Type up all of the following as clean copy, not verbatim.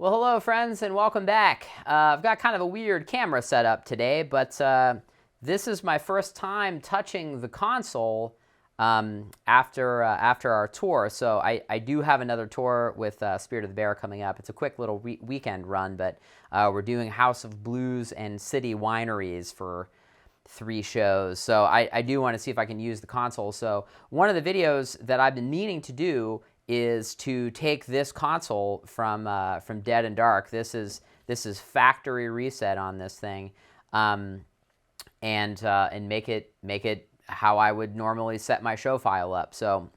Well, hello friends and welcome back. I've got kind of a weird camera setup today, but this is my first time touching the console after our tour. So I do have another tour with Spirit of the Bear coming up. It's a quick little weekend run, but we're doing House of Blues and City Wineries for 3 shows. So I do want to see if I can use the console. So one of the videos that I've been meaning to do is to take this console from Dead and Dark. This is factory reset on this thing, and make it how I would normally set my show file up. So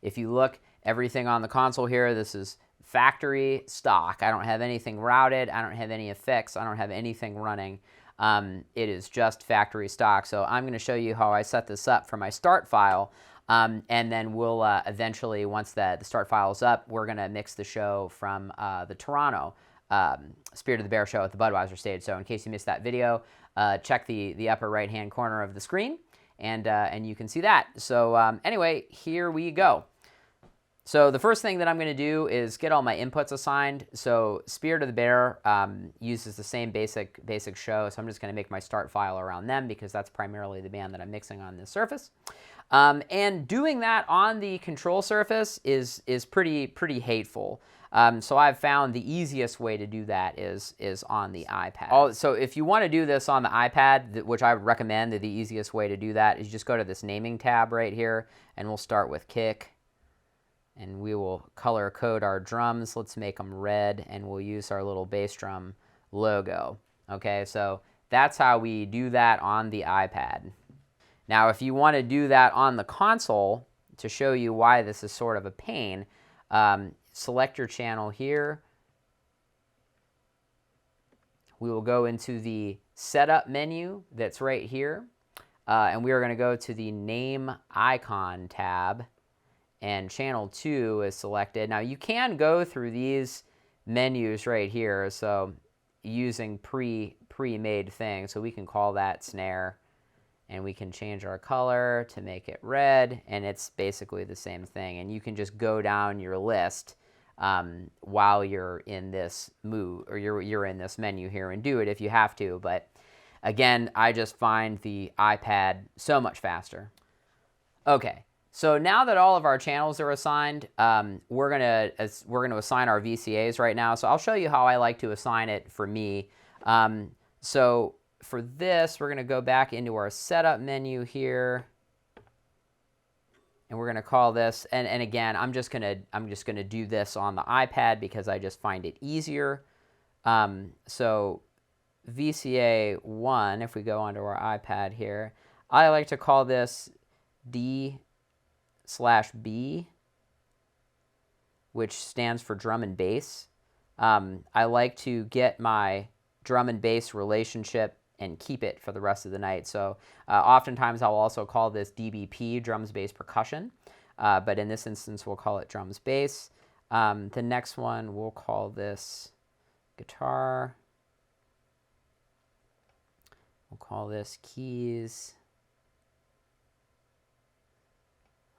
if you look, everything on the console here, this is factory stock. I don't have anything routed. I don't have any effects. I don't have anything running. It is just factory stock. So I'm going to show you how I set this up for my start file. And then we'll eventually, once the start file is up, we're going to mix the show from the Toronto Spirit of the Bear show at the Budweiser stage. So in case you missed that video, check the upper right-hand corner of the screen, and you can see that. So anyway, here we go. So the first thing that I'm going to do is get all my inputs assigned. So Spirit of the Bear uses the same basic show, so I'm just going to make my start file around them because that's primarily the band that I'm mixing on this surface. And doing that on the control surface is pretty hateful. So I've found the easiest way to do that is on the iPad. So if you want to do this on the iPad, which I would recommend, the easiest way to do that is just go to this naming tab right here, and we'll start with kick. And we will color code our drums. Let's make them red, and we'll use our little bass drum logo. Okay, so that's how we do that on the iPad. Now, if you want to do that on the console, to show you why this is sort of a pain, select your channel here. We will go into the setup menu that's right here, and we are going to go to the name icon tab, and channel 2 is selected. Now, you can go through these menus right here, so using pre-made things, so we can call that snare. And we can change our color to make it red, and it's basically the same thing. And you can just go down your list while you're in this or you're in this menu here, and do it if you have to. But again, I just find the iPad so much faster. Okay, so now that all of our channels are assigned, we're gonna assign our VCAs right now. So I'll show you how I like to assign it for me. So for this, we're going to go back into our setup menu here, and we're going to call this. And again, I'm just going to do this on the iPad because I just find it easier. So VCA 1, if we go onto our iPad here, I like to call this D/B, which stands for drum and bass. I like to get my drum and bass relationship and keep it for the rest of the night. So oftentimes I'll also call this DBP, drums, bass, percussion. But in this instance, we'll call it drums, bass. The next one, we'll call this guitar. We'll call this keys.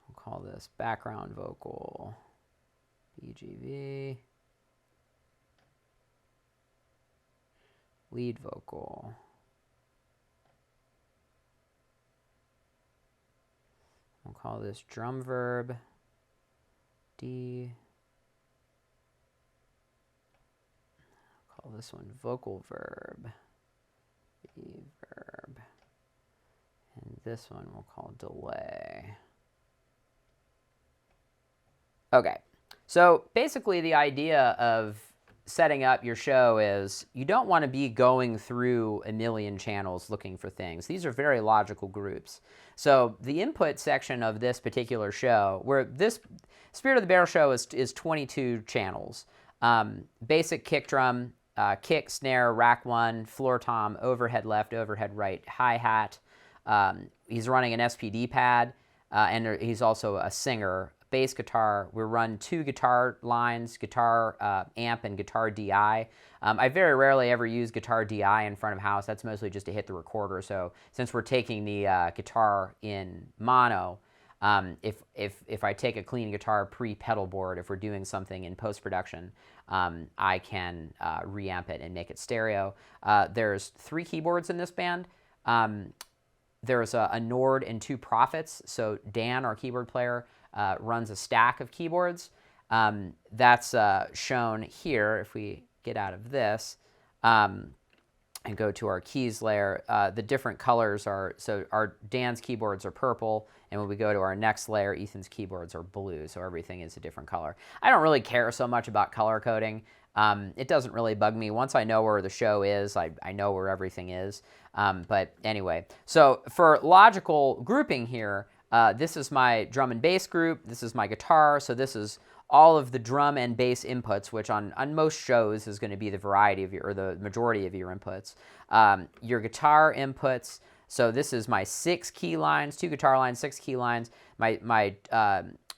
We'll call this background vocal, BGV. Lead vocal. We'll call this drum verb, D. I'll call this one vocal verb, B verb. And this one we'll call delay. Okay, so basically the idea of setting up your show is you don't want to be going through a million channels looking for things. These are very logical groups. So the input section of this particular show, where this Spirit of the Bear show is 22 channels. Basic kick drum, kick, snare, rack 1, floor tom, overhead left, overhead right, hi-hat. He's running an SPD pad, and he's also a singer. Bass guitar, we run 2 guitar lines, guitar amp and guitar DI. I very rarely ever use guitar DI in front of house. That's mostly just to hit the recorder. So since we're taking the guitar in mono, If I take a clean guitar pre-pedal board, if we're doing something in post-production, I can reamp it and make it stereo. There's 3 keyboards in this band. There's a Nord and 2 Prophets. So Dan, our keyboard player, runs a stack of keyboards. That's shown here. If we get out of this and go to our keys layer, the different colors are, so our Dan's keyboards are purple, and when we go to our next layer, Ethan's keyboards are blue, so everything is a different color. I don't really care so much about color coding. It doesn't really bug me. Once I know where the show is, I know where everything is. But anyway, so for logical grouping here, this is my drum and bass group, this is my guitar, so this is all of the drum and bass inputs, which on most shows is going to be the variety of your, or the majority of your inputs. Your guitar inputs, so this is my 6 key lines, 2 guitar lines, 6 key lines, my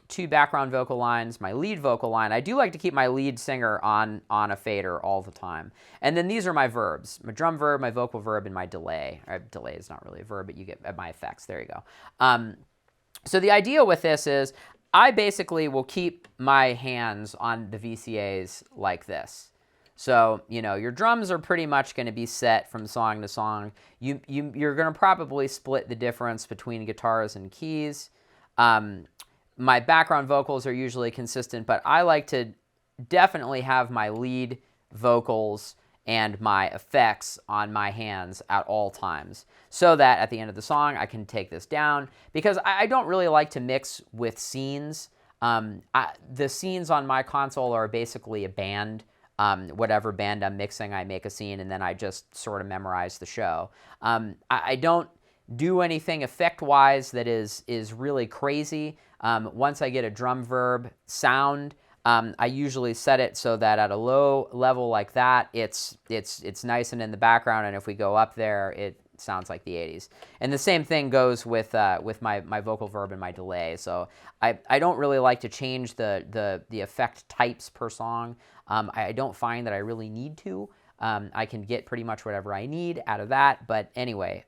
2 background vocal lines, my lead vocal line. I do like to keep my lead singer on a fader all the time. And then these are my verbs, my drum verb, my vocal verb, and my delay. Delay is not really a verb, but you get my effects. There you go. So the idea with this is I basically will keep my hands on the VCAs like this. So, you know, your drums are pretty much going to be set from song to song. You're going to probably split the difference between guitars and keys. My background vocals are usually consistent, but I like to definitely have my lead vocals and my effects on my hands at all times, so that at the end of the song I can take this down, because I don't really like to mix with scenes. The scenes on my console are basically a band. Whatever band I'm mixing, I make a scene, and then I just sort of memorize the show. I don't do anything effect-wise that is really crazy. Once I get a drum verb sound, I usually set it so that at a low level like that, it's nice and in the background, and if we go up there, it sounds like the 80s. And the same thing goes with my vocal verb and my delay. So I don't really like to change the effect types per song. I don't find that I really need to. I can get pretty much whatever I need out of that. But anyway,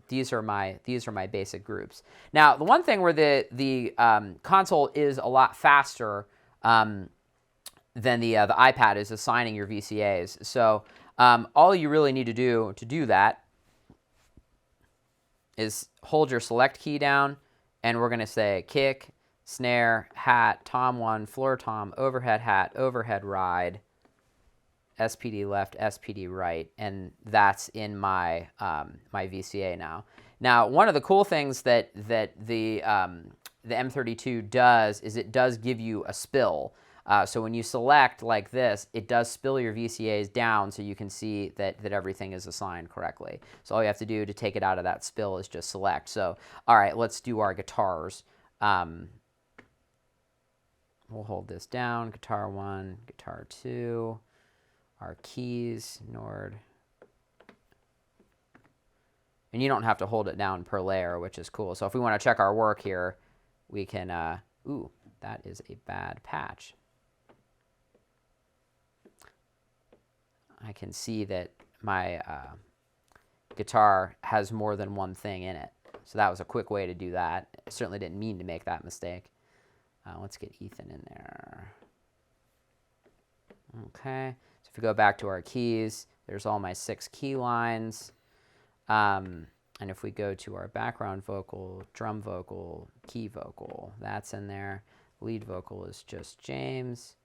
these are my basic groups. Now, the one thing where the console is a lot faster than the iPad is assigning your VCAs. So all you really need to do that is hold your select key down, and we're going to say kick, snare, hat, tom 1, floor tom, overhead hat, overhead ride, SPD left, SPD right, and that's in my my VCA now. Now, one of the cool things that the M32 does is it does give you a spill. So when you select like this, it does spill your VCAs down so you can see that everything is assigned correctly. So all you have to do to take it out of that spill is just select. So, all right, let's do our guitars. We'll hold this down, guitar 1, guitar 2, our keys, Nord. And you don't have to hold it down per layer, which is cool. So if we want to check our work here, we can, ooh, that is a bad patch. I can see that my guitar has more than one thing in it. So that was a quick way to do that. I certainly didn't mean to make that mistake. Let's get Ethan in there. Okay, so if we go back to our keys, there's all my 6 key lines. And if we go to our background vocal, drum vocal, key vocal, that's in there. Lead vocal is just James.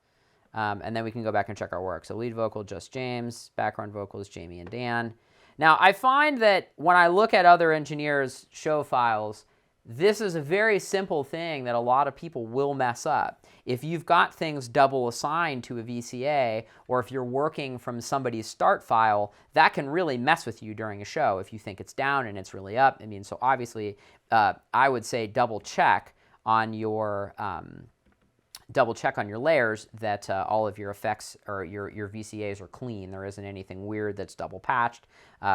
And then we can go back and check our work. So lead vocal, just James. Background vocal is Jamie and Dan. Now, I find that when I look at other engineers' show files, this is a very simple thing that a lot of people will mess up. If you've got things double assigned to a VCA, or if you're working from somebody's start file, that can really mess with you during a show if you think it's down and it's really up. I mean, so obviously, I would say double check on your layers that all of your effects or your VCAs are clean. There isn't anything weird that's double patched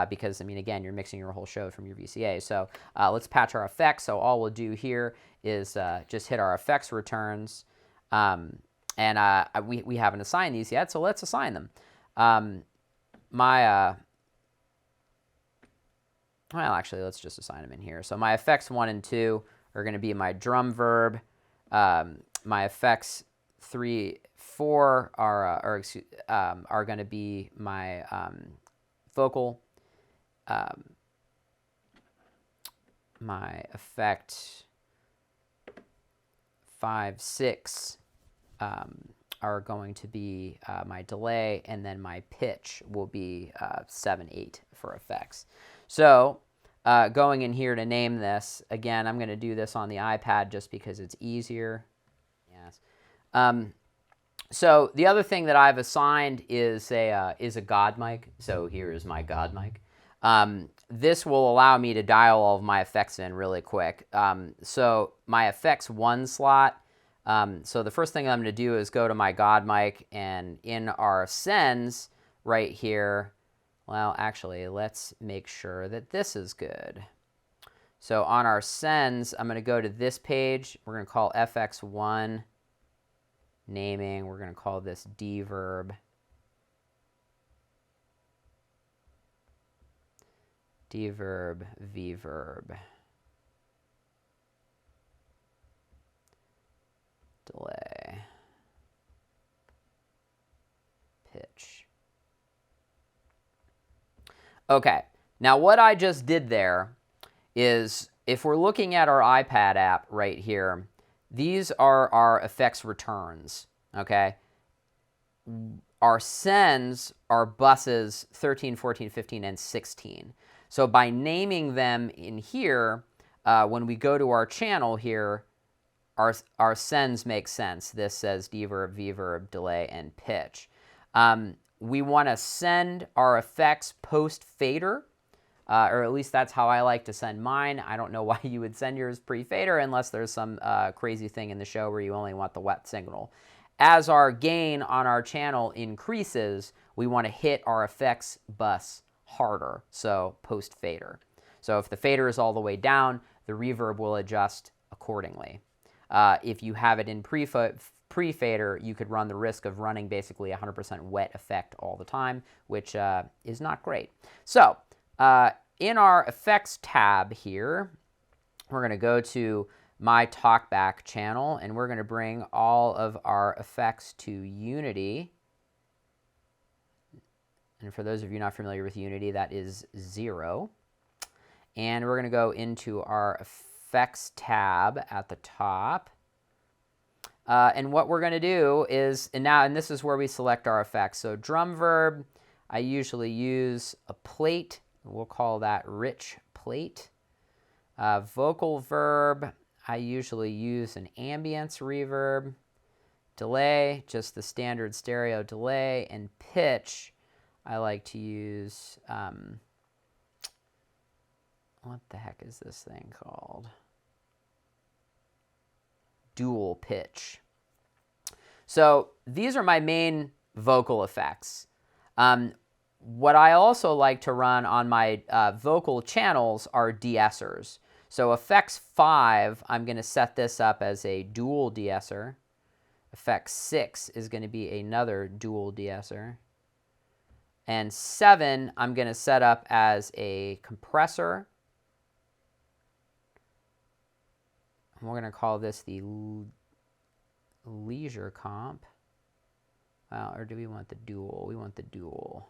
because, I mean, again, you're mixing your whole show from your VCA. So let's patch our effects. So all we'll do here is just hit our effects returns. And we haven't assigned these yet, so let's assign them. Well, actually, let's just assign them in here. So my effects 1 and 2 are going to be my drum verb. My effects 3, 4 are going to be my vocal. My effect 5, 6 are going to be my delay, and then my pitch will be 7, 8 for effects. So going in here to name this, again, I'm going to do this on the iPad just because it's easier. Yes. So the other thing that I've assigned is a God mic. So here is my God mic. This will allow me to dial all of my effects in really quick. So my effects 1 slot. So the first thing I'm going to do is go to my God mic, and in our sends right here, well, actually, let's make sure that this is good. So on our sends, I'm going to go to this page. We're going to call FX1 naming. We're going to call this D verb. D verb, V verb. Delay. Pitch. Okay, now what I just did there is, if we're looking at our iPad app right here, these are our effects returns, okay? Our sends are buses 13, 14, 15, and 16. So by naming them in here, when we go to our channel here, our sends make sense. This says D verb, V verb, delay, and pitch. We want to send our effects post-fader, or at least that's how I like to send mine. I don't know why you would send yours pre-fader unless there's some crazy thing in the show where you only want the wet signal. As our gain on our channel increases, we want to hit our effects bus harder, so post-fader. So if the fader is all the way down, the reverb will adjust accordingly. If you have it in pre-fader, you could run the risk of running basically 100% wet effect all the time, which is not great. So in our effects tab here, we're going to go to my talkback channel, and we're going to bring all of our effects to Unity. And for those of you not familiar with Unity, that is 0. And we're going to go into our effects tab at the top. And what we're going to do is, and this is where we select our effects. So drum verb, I usually use a plate. We'll call that rich plate. Vocal verb, I usually use an ambience reverb. Delay, just the standard stereo delay. And pitch, I like to use, what the heck is this thing called? Dual pitch. So these are my main vocal effects. What I also like to run on my vocal channels are de-essers. So effects 5, I'm going to set this up as a dual de-esser. Effect 6 is going to be another dual de-esser. And 7, I'm going to set up as a compressor. We're going to call this the leisure comp. Or do we want the dual? We want the dual.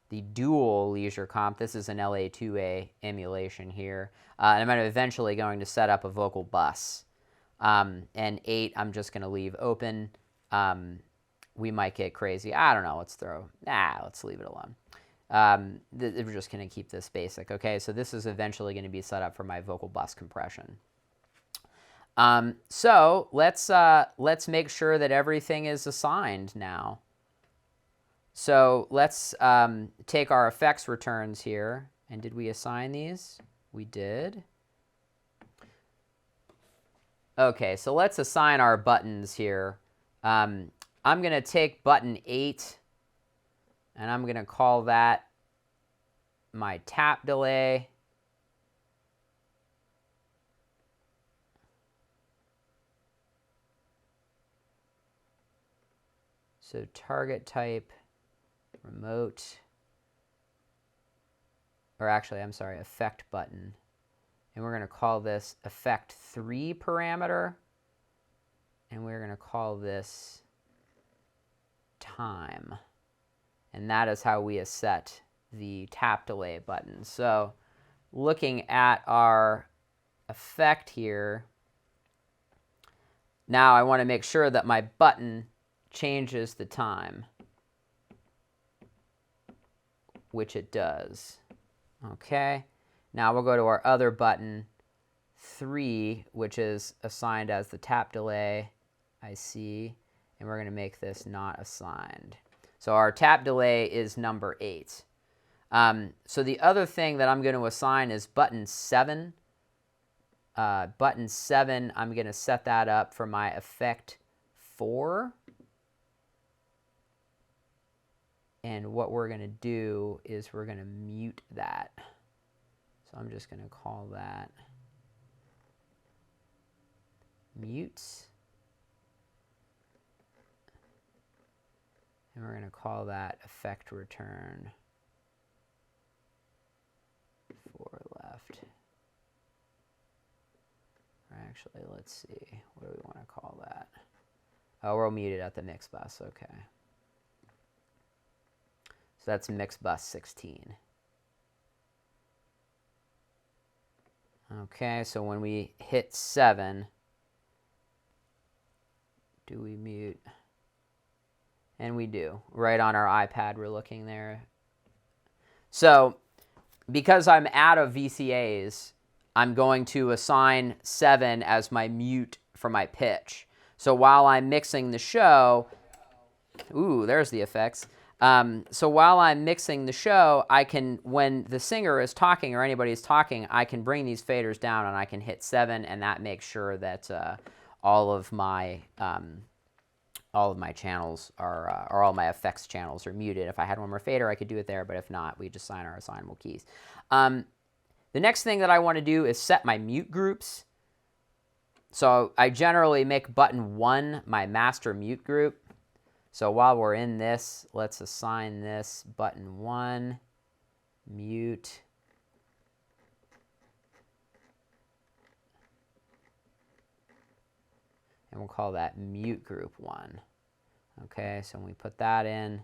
The dual leisure comp. This is an LA2A emulation here. And I'm eventually going to set up a vocal bus. And 8, I'm just going to leave open. We might get crazy. I don't know. Let's leave it alone. We're just going to keep this basic. Okay, so this is eventually going to be set up for my vocal bus compression. So let's make sure that everything is assigned now. So let's take our effects returns here. And did we assign these? We did. Okay, so let's assign our buttons here. I'm going to take button 8, and I'm going to call that my tap delay. So target type, remote, or actually, I'm sorry, effect button. and we're going to call this effect 3 parameter, and we're going to call this time. And that is how we set the tap delay button. So looking at our effect here, now I want to make sure that my button changes the time, which it does. Okay, now we'll go to our other button, 3, which is assigned as the tap delay, I see, and we're going to make this not assigned. So our tap delay is number 8. So the other thing that I'm going to assign is button 7. Button 7, I'm going to set that up for my effect 4. And what we're going to do is we're going to mute that. So I'm just going to call that mute. And we're going to call that effect return 4 left. Actually, let's see. What do we want to call that? Oh, we'll mute it at the mix bus. Okay. So that's mix bus 16. Okay, so when we hit 7, do we mute? And we do. Right on our iPad, we're looking there. So because I'm out of DCAs, I'm going to assign 7 as my mute for my pitch. So while I'm mixing the show, ooh, there's the effects. So while I'm mixing the show, I can, when the singer is talking or anybody is talking, I can bring these faders down and I can hit 7, and that makes sure that all of my channels are, or all my effects channels are muted. If I had one more fader, I could do it there, but if not, we just assign our assignable keys. The next thing that I want to do is set my mute groups. So I generally make button 1 my master mute group. So while we're in this, let's assign this button 1, mute. And we'll call that mute group 1. Okay, so when we put that in,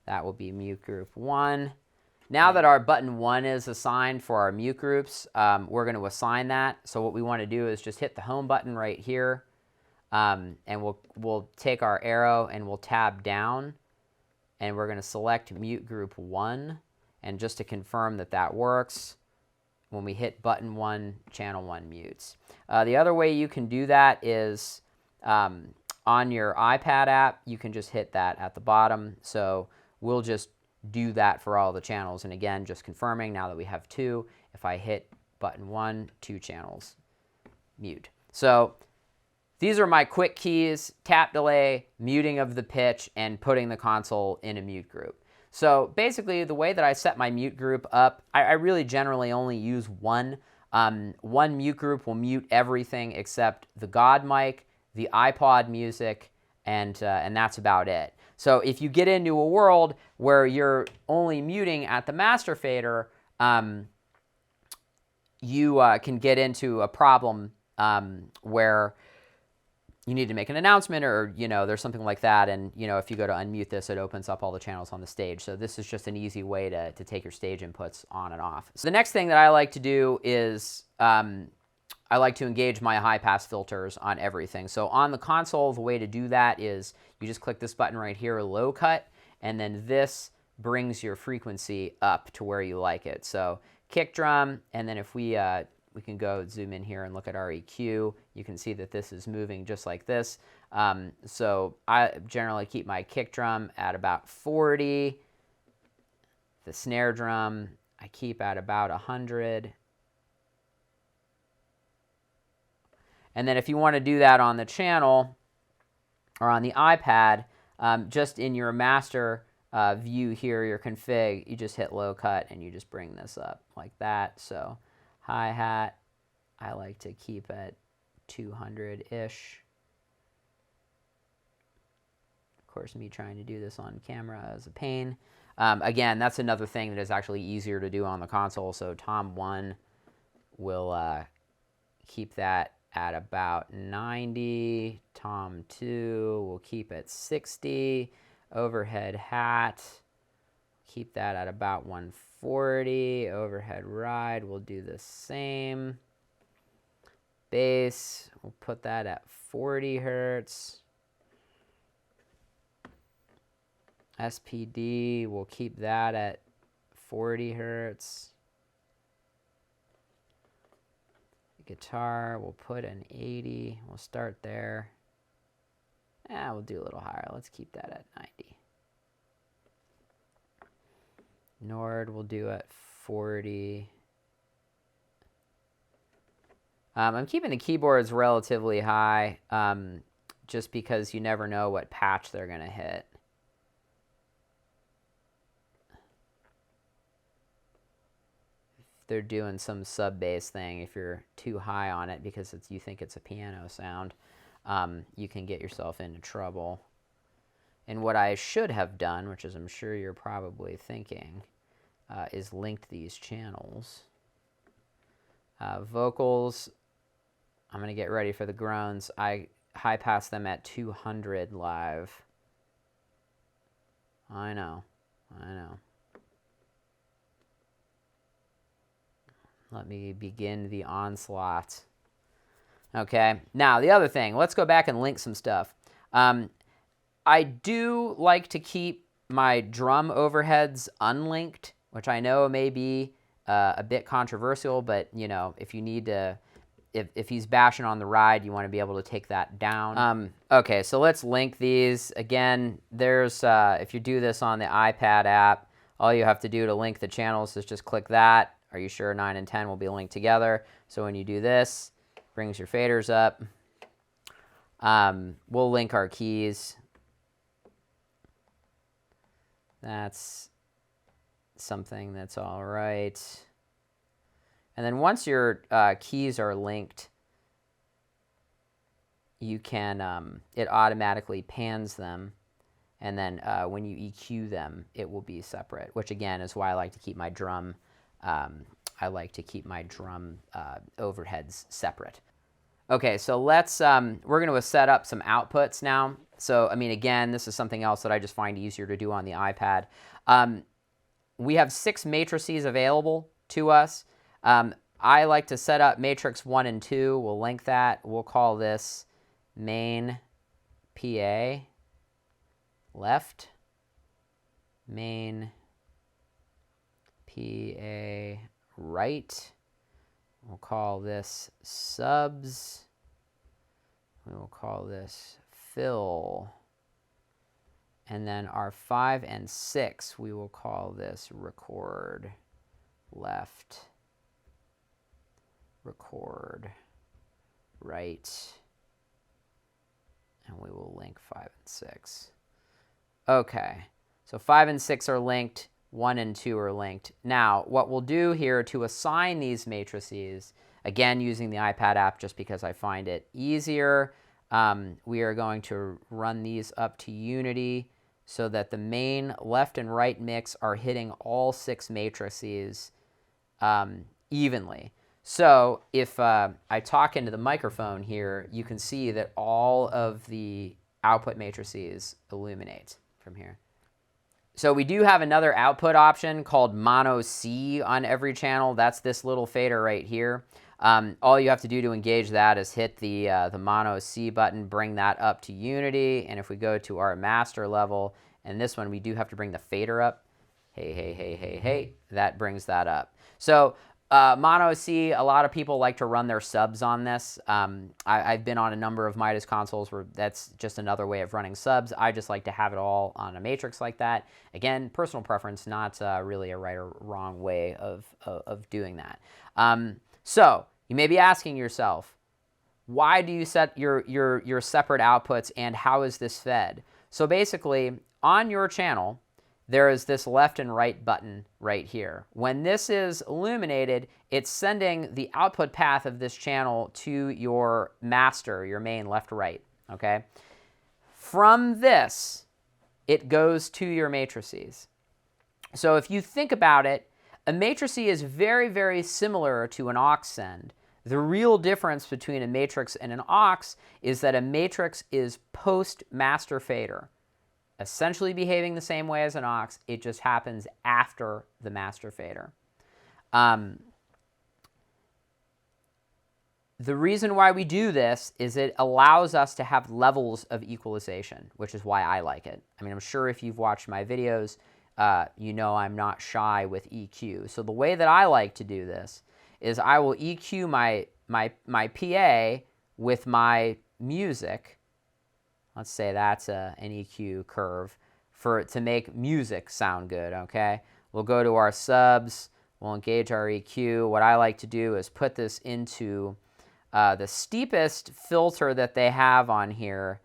that will be mute group 1. Now that our button 1 is assigned for our mute groups, we're going to assign that. So what we want to do is just hit the home button right here. And we'll take our arrow and we'll tab down, and we're going to select mute group 1. And just to confirm that that works, when we hit button 1, channel 1 mutes. The other way you can do that is on your iPad app, you can just hit that at the bottom. So we'll just do that for all the channels. And again, just confirming now that we have 2, if I hit button 1, 2 channels mute. So these are my quick keys: tap delay, muting of the pitch, and putting the console in a mute group. So basically, the way that I set my mute group up, I really generally only use one. One mute group will mute everything except the God mic, the iPod music, and that's about it. So if you get into a world where you're only muting at the master fader, you can get into a problem where you need to make an announcement, or there's something like that, and if you go to unmute this, it opens up all the channels on the stage. So this is just an easy way to take your stage inputs on and off. So the next thing that I like to do is I like to engage my high pass filters on everything. So on the console, the way to do that is you just click this button right here, low cut, and then this brings your frequency up to where you like it. So kick drum, and then if we can go zoom in here and look at our EQ. You can see that this is moving just like this. So I generally keep my kick drum at about 40. The snare drum I keep at about 100. And then if you want to do that on the channel or on the iPad, just in your master view here, your config, you just hit low cut and you just bring this up like that. So hi-hat, I like to keep at 200-ish. Of course, me trying to do this on camera is a pain. Again, that's another thing that is actually easier to do on the console. So Tom 1 will keep that at about 90. Tom 2, we'll keep at 60. Overhead hat, keep that at about 140. Overhead ride, we'll do the same. Bass, we'll put that at 40 hertz. SPD, we'll keep that at 40 hertz. Guitar, we'll put an 80. We'll start there. We'll do a little higher. Let's keep that at 90. Nord, we'll do at 40. I'm keeping the keyboards relatively high just because you never know what patch they're going to hit. They're doing some sub-bass thing, if you're too high on it because you think it's a piano sound, you can get yourself into trouble. And what I should have done, which is I'm sure you're probably thinking, is linked these channels. Vocals, I'm going to get ready for the groans. I high pass them at 200 live. I know. Let me begin the onslaught. Okay, now the other thing, let's go back and link some stuff. I do like to keep my drum overheads unlinked, which I know may be a bit controversial, but you know, if you need to, if he's bashing on the ride, you want to be able to take that down. Okay, so let's link these. Again, there's, if you do this on the iPad app, all you have to do to link the channels is just click that. Are you sure 9 and 10 will be linked together? So when you do this, brings your faders up. We'll link our keys. That's something that's all right. And then once your keys are linked, you can, it automatically pans them. And then when you EQ them, it will be separate, which again is why I like to keep my drum overheads separate. Okay, so let's, we're going to set up some outputs now. So, I mean, again, this is something else that I just find easier to do on the iPad. We have 6 matrices available to us. I like to set up matrix 1 and 2. We'll link that. We'll call this main PA left, main PA right. We'll call this subs. We will call this fill. And then our 5 and 6, we will call this record left, record right. And we will link 5 and 6. Okay, so 5 and 6 are linked. 1 and 2 are linked. Now, what we'll do here to assign these matrices, again using the iPad app just because I find it easier, we are going to run these up to Unity so that the main left and right mix are hitting all 6 matrices evenly. So if I talk into the microphone here, you can see that all of the output matrices illuminate from here. So we do have another output option called Mono C on every channel. That's this little fader right here. All you have to do to engage that is hit the Mono C button, bring that up to Unity, and if we go to our master level, and this one we do have to bring the fader up. Hey, that brings that up. So Mono C, a lot of people like to run their subs on this. I've been on a number of Midas consoles where that's just another way of running subs. I just like to have it all on a matrix like that. Again, personal preference, not really a right or wrong way of doing that. So you may be asking yourself, why do you set your separate outputs and how is this fed? So basically, on your channel, there is this left and right button right here. When this is illuminated, it's sending the output path of this channel to your master, your main left-right, okay? From this, it goes to your matrices. So if you think about it, a matrice is very, very similar to an aux send. The real difference between a matrix and an aux is that a matrix is post-master fader, essentially behaving the same way as an aux. It just happens after the master fader. The reason why we do this is it allows us to have levels of equalization, which is why I like it. I mean, I'm sure if you've watched my videos, you know I'm not shy with EQ. So the way that I like to do this is I will EQ my PA with my music. Let's say that's an EQ curve to make music sound good, okay? We'll go to our subs. We'll engage our EQ. What I like to do is put this into the steepest filter that they have on here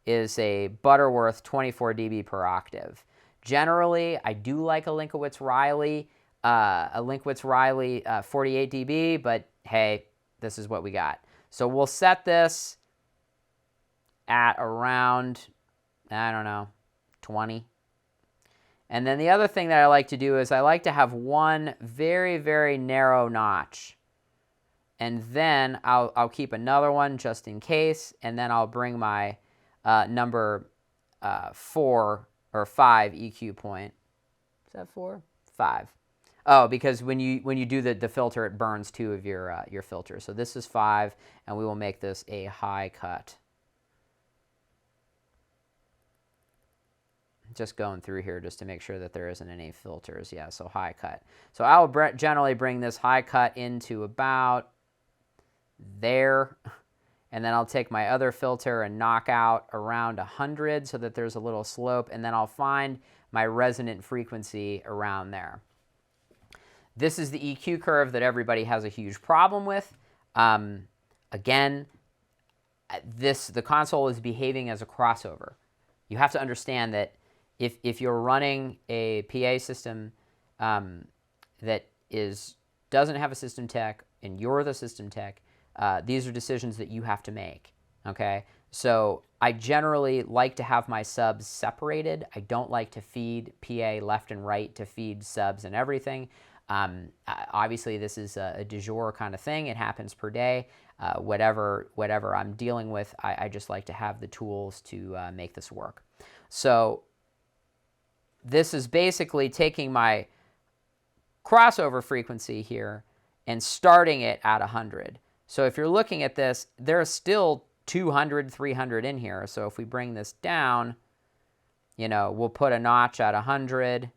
is a Butterworth 24 dB per octave. Generally, I do like a Linkowitz-Riley 48 dB, but hey, this is what we got. So we'll set this at around, I don't know, 20. And then the other thing that I like to do is I like to have one very, very narrow notch. And then I'll keep another one just in case, and then I'll bring my number 4 or 5 EQ point. Is that 4? 5. Oh, because when you do the filter, it burns 2 of your filters. So this is 5, and we will make this a high cut. Just going through here just to make sure that there isn't any filters. Yeah, so high cut. So I will generally bring this high cut into about there, and then I'll take my other filter and knock out around 100 so that there's a little slope, and then I'll find my resonant frequency around there. This is the EQ curve that everybody has a huge problem with. Again, the console is behaving as a crossover. You have to understand that if you're running a PA system that doesn't have a system tech and you're the system tech, these are decisions that you have to make, okay? So I generally like to have my subs separated. I don't like to feed PA left and right to feed subs and everything. Obviously, this is a du jour kind of thing. It happens per day. Whatever I'm dealing with, I just like to have the tools to make this work. So this is basically taking my crossover frequency here and starting it at 100. So if you're looking at this, there's still 200, 300 in here. So if we bring this down, we'll put a notch at 100.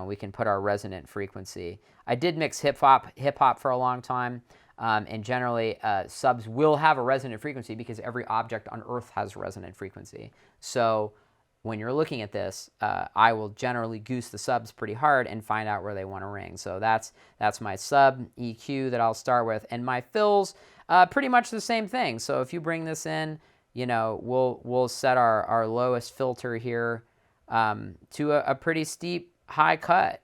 We can put our resonant frequency. I did mix hip hop for a long time, and generally subs will have a resonant frequency because every object on Earth has resonant frequency. So when you're looking at this, I will generally goose the subs pretty hard and find out where they want to ring. So that's my sub EQ that I'll start with, and my fills pretty much the same thing. So if you bring this in, we'll set our lowest filter here to a pretty steep high cut.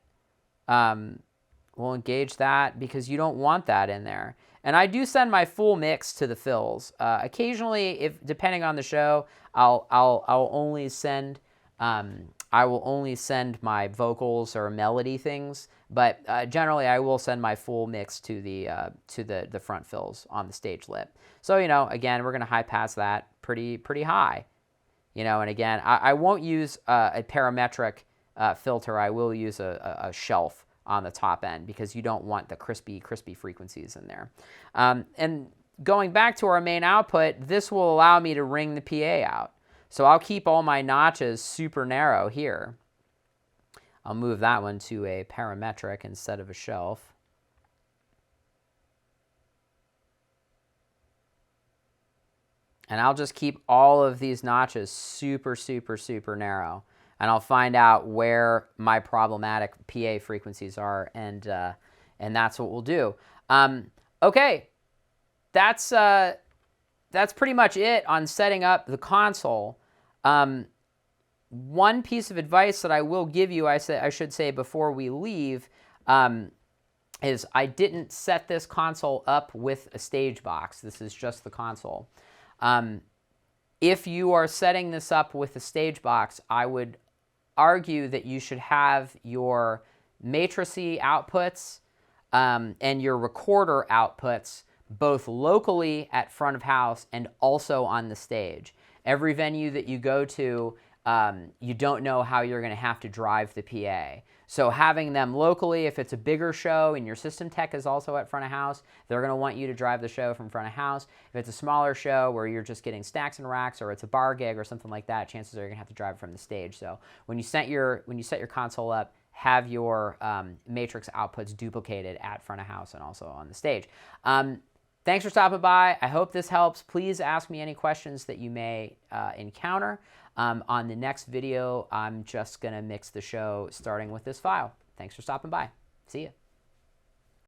We'll engage that because you don't want that in there. And I do send my full mix to the fills. Occasionally, depending on the show, I'll only send I will only send my vocals or melody things, but generally I will send my full mix to the front fills on the stage lip. So again, we're going to high pass that pretty high, and again I won't use a parametric filter. I will use a shelf on the top end because you don't want the crispy frequencies in there. And going back to our main output, this will allow me to ring the PA out. So I'll keep all my notches super narrow here. I'll move that one to a parametric instead of a shelf. And I'll just keep all of these notches super narrow. And I'll find out where my problematic PA frequencies are, and that's what we'll do. Okay, that's pretty much it on setting up the console. One piece of advice that I will give you, I should say before we leave, is I didn't set this console up with a stage box. This is just the console. If you are setting this up with a stage box, I would argue that you should have your matricy outputs and your recorder outputs both locally at front of house and also on the stage. Every venue that you go to, you don't know how you're going to have to drive the PA. So having them locally, if it's a bigger show and your system tech is also at front of house, they're going to want you to drive the show from front of house. If it's a smaller show where you're just getting stacks and racks, or it's a bar gig or something like that, chances are you're going to have to drive it from the stage. So when you set your console up, have your matrix outputs duplicated at front of house and also on the stage. Thanks for stopping by. I hope this helps. Please ask me any questions that you may encounter. On the next video, I'm just going to mix the show starting with this file. Thanks for stopping by. See ya.